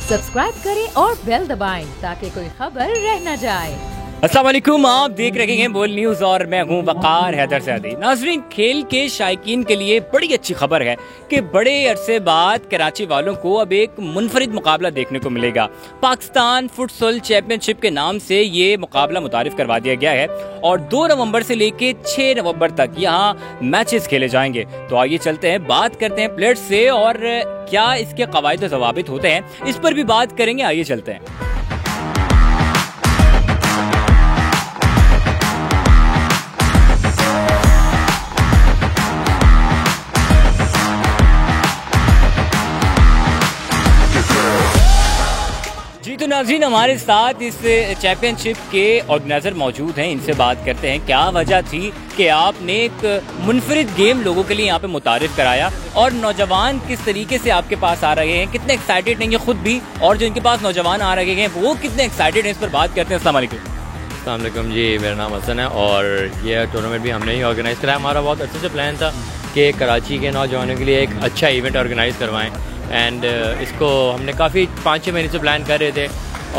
Subscribe करें और bell दबाएं ताकि कोई खबर रह न जाए। अस्सलाम वालेकुम, आप देख रहे हैं बोल न्यूज़ और मैं हूं वक़ार हैदर सैदी। नाज़रीन, खेल के शायकीन के लिए बड़ी अच्छी खबर है कि बड़े अरसे बाद कराची वालों को अब एक मुनफरिद मुकाबला देखने को मिलेगा। पाकिस्तान फुटसल चैम्पियनशिप के नाम से ये मुकाबला मुतारिफ करवा दिया गया है और 2 नवंबर से लेकर 6 नवंबर तक यहाँ मैचेस खेले जाएंगे। तो आइए चलते हैं, बात करते हैं प्लेयर्स से और क्या इसके कवायद व ज़वाबित होते हैं, इस पर भी बात करेंगे। आइए चलते हैं। जी तो नाज़रीन, हमारे साथ इस चैम्पियनशिप के ऑर्गेनाइज़र मौजूद हैं, इनसे बात करते हैं क्या वजह थी कि आपने एक मुनफरिद गेम लोगों के लिए यहाँ पे मुतारिफ कराया और नौजवान किस तरीके से आपके पास आ रहे हैं, कितने एक्साइटेड हैं ये खुद भी और जो इनके पास नौजवान आ रहे हैं वो कितने एक्साइटेड हैं, इस पर बात करते हैं। अस्सलाम वालेकुम जी, मेरा नाम हसन है और ये टूर्नामेंट भी हमने ही ऑर्गेनाइज़ कराया। हमारा बहुत अच्छे से प्लान था कि कराची के नौजवानों के लिए एक अच्छा इवेंट ऑर्गेनाइज़ करवाएं एंड इसको हमने काफ़ी 5-6 महीने से प्लान कर रहे थे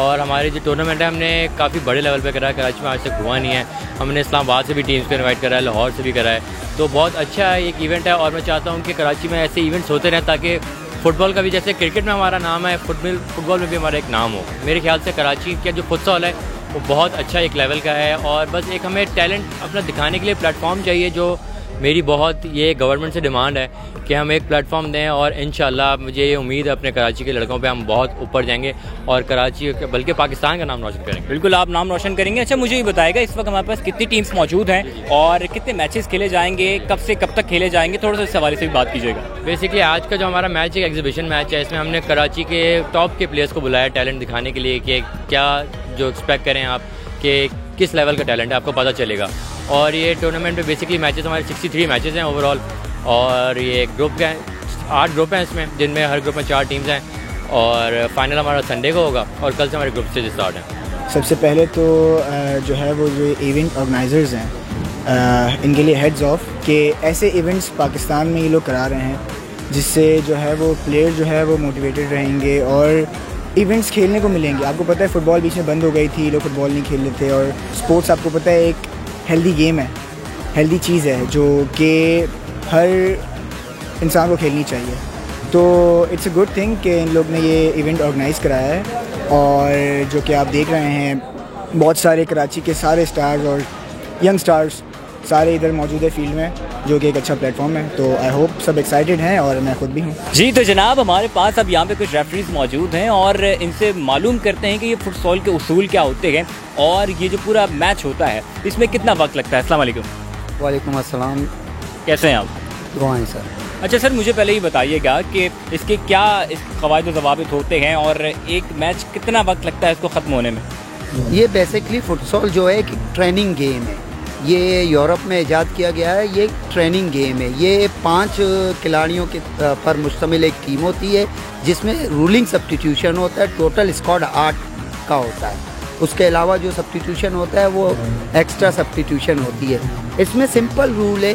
और हमारी जो टूर्नामेंट है हमने काफ़ी बड़े लेवल पे करा है। कराची में आज तक हुआ नहीं है। हमने इस्लामाबाद से भी टीम्स को इनवाइट करा है, लाहौर से भी करा है, तो बहुत अच्छा एक इवेंट है और मैं चाहता हूँ कि कराची में ऐसे इवेंट्स होते रहें ताकि फ़ुटबॉल का भी जैसे क्रिकेट में हमारा नाम है, फुटबॉल में भी हमारा एक नाम हो। मेरे ख्याल से कराची का जो फुटसॉल है वो बहुत अच्छा एक लेवल का है और बस एक हमें टैलेंट अपना दिखाने के लिए प्लेटफॉर्म चाहिए, जो मेरी बहुत ये गवर्नमेंट से डिमांड है कि हम एक प्लेटफॉर्म दें और इंशाल्लाह मुझे ये उम्मीद है अपने कराची के लड़कों पे हम बहुत ऊपर जाएंगे और कराची बल्कि पाकिस्तान का नाम रोशन करेंगे। बिल्कुल, आप नाम रोशन करेंगे। अच्छा, मुझे ये बताएगा इस वक्त हमारे पास कितनी टीम्स मौजूद हैं और कितने मैचेस खेले जाएंगे, कब से कब तक खेले जाएंगे, थोड़ा सा इस हवाले से भी बात कीजिएगा। बेसिकली आज का जो हमारा मैच है एग्जीबिशन मैच है, इसमें हमने कराची के टॉप के प्लेयर्स को बुलाया टैलेंट दिखाने के लिए कि क्या जो एक्सपेक्ट करें आप कि किस लेवल का टैलेंट है, आपको पता चलेगा। और ये टूर्नामेंट में बेसिकली मैचेस हमारे 63 मैचेस हैं ओवरऑल और ये ग्रुप के 8 ग्रुप हैं इसमें, जिनमें हर ग्रुप में 4 टीम्स हैं और फाइनल हमारा संडे को होगा और कल से हमारे ग्रुप स्टेज स्टार्ट हैं। सबसे पहले तो जो है वो जो इवेंट ऑर्गेनाइजर्स हैं इनके लिए हेड्स ऑफ कि ऐसे इवेंट्स पाकिस्तान में ये लोग करा रहे हैं जिससे जो है वो प्लेयर जो है वो मोटिवेटेड रहेंगे और इवेंट्स खेलने को मिलेंगे। आपको पता है फ़ुटबॉल बीच में बंद हो गई थी, लोग फुटबॉल नहीं खेल रहे थे और स्पोर्ट्स आपको पता है एक हेल्दी गेम है, हेल्दी चीज़ है जो कि हर इंसान को खेलनी चाहिए। तो इट्स अ गुड थिंग कि इन लोग ने ये इवेंट ऑर्गेनाइज़ कराया है और जो कि आप देख रहे हैं बहुत सारे कराची के सारे स्टार्स और यंग स्टार्स सारे इधर मौजूद है फील्ड में, जो कि एक अच्छा प्लेटफॉर्म है। तो आई होप सब एक्साइटेड हैं और मैं खुद भी हूँ। जी तो जनाब, हमारे पास अब यहाँ पे कुछ रेफरीज मौजूद हैं और इनसे मालूम करते हैं कि ये फुटसॉल के उसूल क्या होते हैं और ये जो पूरा मैच होता है इसमें कितना वक्त लगता है। अस्सलाम वालेकुम। वालेकुम अस्सलाम। कैसे हैं आप? दुआ है सर। अच्छा सर, मुझे पहले ही बताइएगा कि इसके क्या कवायद व ज़वाबित होते हैं और एक मैच कितना वक्त लगता है इसको ख़त्म होने में? ये बेसिकली फुटसॉल जो है एक ट्रेनिंग गेम है। ये यूरोप में ईजाद किया गया है। ये ट्रेनिंग गेम है। ये 5 खिलाड़ियों के पर मुश्तमिल एक टीम होती है जिसमें रूलिंग सब्स्टिट्यूशन होता है। टोटल स्क्वाड 8 का होता है। उसके अलावा जो सब्स्टिट्यूशन होता है वो एक्स्ट्रा सब्स्टिट्यूशन होती है। इसमें सिंपल रूल है,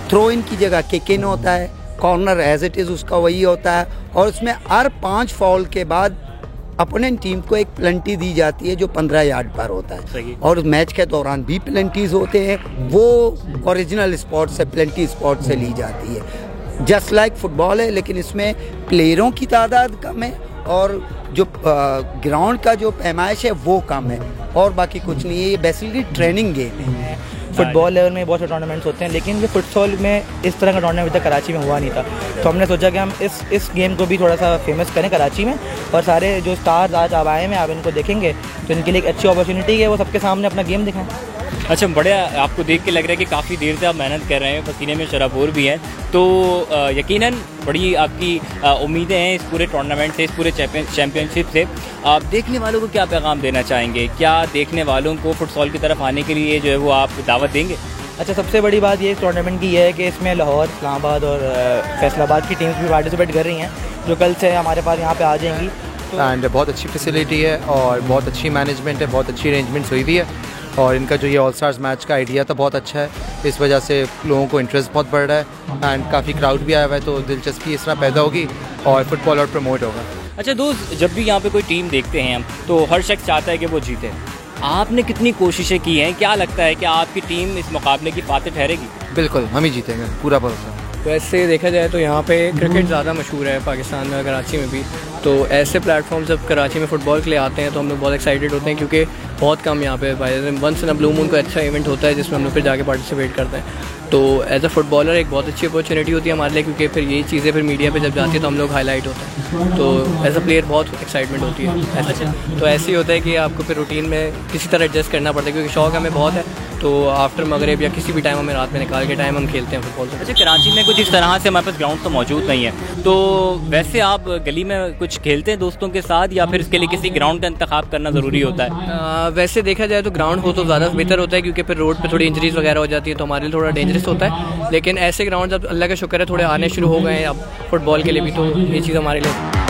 थ्रो इन की जगह किक इन होता है, कॉर्नर एज इट इज़ उसका वही होता है और उसमें हर 5 फाउल के बाद अपोनेंट टीम को एक प्लेंटी दी जाती है जो 15 यार्ड पर होता है और मैच के दौरान भी प्लेंटीज होते हैं, वो ओरिजिनल स्पॉट से प्लेंटी स्पॉट से ली जाती है। जस्ट लाइक फुटबॉल है, लेकिन इसमें प्लेयरों की तादाद कम है और जो ग्राउंड का जो पैमाइश है वो कम है और बाकी कुछ नहीं है। ये बेसिकली ट्रेनिंग गेम है। फुटबॉल लेवल में बहुत से टूर्नामेंट्स होते हैं लेकिन ये फुटसॉल में इस तरह का टूर्नामेंट अभी तक कराची में हुआ नहीं था, तो हमने सोचा कि हम इस गेम को भी थोड़ा सा फेमस करें कराची में और सारे जो स्टार्स आज अब आए हैं आप इनको देखेंगे तो इनके लिए एक अच्छी अपॉर्चुनिटी है वो सबके सामने अपना गेम दिखाएं। अच्छा, बढ़िया, आपको देख के लग रहा है कि काफ़ी देर से आप मेहनत कर रहे हैं, पसीने में शराबोर भी हैं, तो यकीनन बड़ी आपकी उम्मीदें हैं इस पूरे टूर्नामेंट से, इस पूरे चैम्पियनशिप से। आप देखने वालों को क्या पैगाम देना चाहेंगे? क्या देखने वालों को फुटसॉल की तरफ आने के लिए जो है वो आप दावत देंगे? अच्छा, सबसे बड़ी बात ये इस टूर्नामेंट की है कि इसमें लाहौर, इस्लामाबाद और फैसलाबाद की टीम्स भी पार्टिसिपेट कर रही हैं जो कल से हमारे पास यहाँ पे आ जाएंगी। एंड बहुत अच्छी फैसिलिटी है और बहुत अच्छी मैनेजमेंट है, बहुत अच्छी अरेंजमेंट्स हुई हुई है और इनका जो ये ऑल स्टार्स मैच का आइडिया था बहुत अच्छा है। इस वजह से लोगों को इंटरेस्ट बहुत बढ़ रहा है एंड काफ़ी क्राउड भी आया हुआ है, तो दिलचस्पी इस तरह पैदा होगी और फुटबॉल और प्रमोट होगा। अच्छा दोस्त, जब भी यहाँ पे कोई टीम देखते हैं हम तो हर शख्स चाहता है कि वो जीते। आपने कितनी कोशिशें की हैं? क्या लगता है कि आपकी टीम इस मुकाबले की फातेह ठहरेगी? बिल्कुल हम ही जीतेंगे, पूरा भरोसा। वैसे देखा जाए तो यहाँ पे क्रिकेट ज़्यादा मशहूर है पाकिस्तान में, कराची में भी। तो ऐसे प्लेटफॉर्म जब कराची में फ़ुटबॉल के लिए आते हैं तो हम लोग बहुत एक्साइटेड होते हैं, क्योंकि बहुत कम यहाँ पे once in a blue moon कोई अच्छा इवेंट होता है जिसमें हम लोग फिर जाके पार्टिसिपेट करते हैं। तो एज अ फुटबॉलर एक बहुत अच्छी अपॉर्चुनिटी होती है हमारे लिए, क्योंकि फिर ये चीज़ें फिर मीडिया पे जब जाती है तो हम लोग हाईलाइट होते हैं। तो एज अ प्लेयर बहुत एक्साइटमेंट होती है। अच्छा, तो ऐसे ही होता है कि आपको फिर रूटीन में किसी तरह एडजस्ट करना पड़ता है, क्योंकि शौक हमें बहुत है। तो आफ्टर मगरिब या किसी भी टाइम हमें रात में निकाल के टाइम हम खेलते हैं फुटबॉल। अच्छा, कराची में कुछ इस तरह से हमारे पास ग्राउंड तो मौजूद नहीं है, तो वैसे आप गली में कुछ खेलते हैं दोस्तों के साथ, या फिर इसके लिए किसी ग्राउंड का इंतखाब करना ज़रूरी होता है? वैसे देखा जाए तो ग्राउंड हो तो ज़्यादा बेहतर होता है, क्योंकि फिर रोड पे थोड़ी इंजरीज वगैरह हो जाती है तो हमारे लिए थोड़ा डेंजरस होता है। लेकिन ऐसे ग्राउंड अब अल्लाह का शुक्र है थोड़े आने शुरू हो गए हैं अब फुटबॉल के लिए भी, तो ये चीज़ हमारे लिए।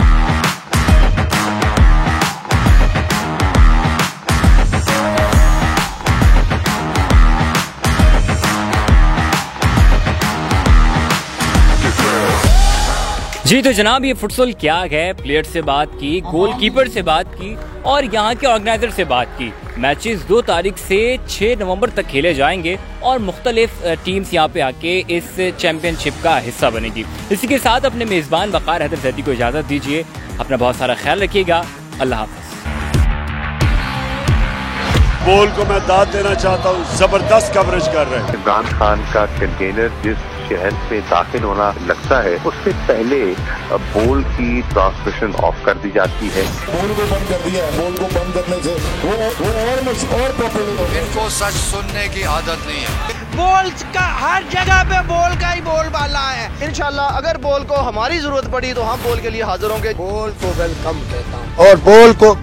जी तो जनाब, ये फुटसॉल क्या है, प्लेयर से बात की, गोलकीपर से बात की और यहाँ के ऑर्गेनाइजर से बात की। मैचेस 2 तारीख से 6 नवंबर तक खेले जाएंगे और मुख्तलिफ टीम्स यहाँ पे आके इस चैम्पियनशिप का हिस्सा बनेगी। इसी के साथ अपने मेज़बान वक़ार हैदर ज़ैदी को इजाज़त दीजिए। अपना बहुत सारा ख्याल रखिएगा। अल्लाह हाफ़िज़। बोल को मैं दाद देना चाहता हूँ, जबरदस्त कवरेज कर रहे हैं। इमरान खान का कंटेनर जिस शहर में दाखिल होना लगता है उससे पहले बोल की ट्रांसमिशन ऑफ कर दी जाती है। बोल को बंद कर दिया है, बोल को बंद करने से वो और पॉपुलर। इनको सच सुनने की आदत नहीं है। बोल का हर जगह पे बोल का ही बोल बाला है। इंशाल्लाह अगर बोल को हमारी जरूरत पड़ी तो हम बोल के लिए हाजिर होंगे। बोल को वेलकम कहता हूँ और बोल को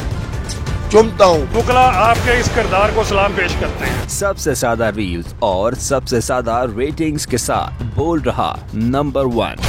चुमता हूँ। बुकला आपके इस किरदार को सलाम पेश करते हैं। सबसे ज्यादा रील्स और सबसे ज्यादा रेटिंग्स के साथ बोल रहा नंबर 1।